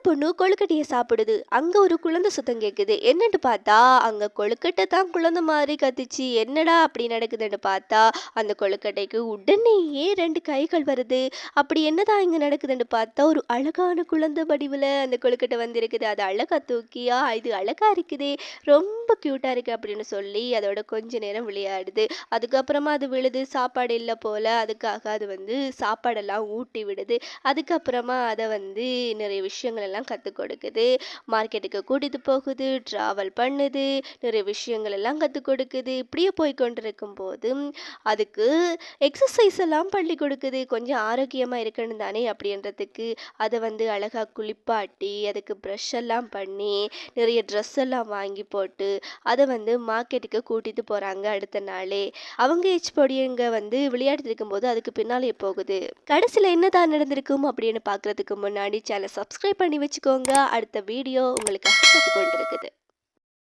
பொண்ணு கொழுக்கட்டைய சாப்பிடுது. அங்க ஒரு குழந்தை சத்தம் கேட்குது. என்னன்னு பார்த்தா, அங்க கொழுக்கட்டை தான் குழந்தை மாதிரி கத்துச்சு. என்னடா அப்படி நடக்குதுன்னு பார்த்தா, அந்த கொழுக்கட்டைக்கு உடனேயே 2 கைகள் வருது. அப்படி என்னதான் இங்க நடக்குதுன்னு பார்த்தா, ஒரு அழகான குழந்தை வடிவுல அந்த கொழுக்கட்டை வந்திருக்குது. அது அழகா தூக்கியா, இது அழகா இருக்குதே, ரொம்ப கியூட்டா இருக்கு அப்படின்னு சொல்லி அதோட கொஞ்ச நேரம் விளையாடுது. அதுக்கப்புறமா அது விழுது. சாப்பாடு இல்ல போல. அதுக்காக அது சாப்பாடெல்லாம் ஊட்டி விடுது. அதுக்கப்புறமா அத நிறைய விஷயங்கள் எல்லாம் கத்துக் கொடுக்குது. மார்க்கெட்டுக்கு கூட்டிட்டு போகுது, ட்ராவல் பண்ணுது, நிறைய விஷயங்கள் எல்லாம் கத்துக் கொடுக்குது. இப்படியே போய் கொண்டிருக்கும்போது, அதுக்கு எக்ஸர்சைஸ் எல்லாம் பள்ளிக் கொடுக்குது. கொஞ்சம் ஆரோக்கியமா இருக்கணும் தானே அப்படின்றதுக்கு, அத அழகா குளிப்பாட்டி, அதுக்கு பிரஷ் எல்லாம் பண்ணி, நிறைய ட்ரெஸ் எல்லாம் வாங்கி போட்டு, அத மார்க்கெட்டுக்கு கூட்டிட்டு போறாங்க அடுத்த நாளே. அவங்க எச்ஓடிங்க விளையாடிட்டு இருக்கும்போது அதுக்கு பின்னாலயே போகுது. கடைசியில என்னதான் நடந்திருக்கும் அப்படின்னு பார்க்கறதுக்கு முன்னாடி சேனலை சப்ஸ்கிரைப் பண்ணி வச்சுக்கோங்க. அடுத்த வீடியோ உங்களுக்காக காத்துக் கொண்டிருக்குது.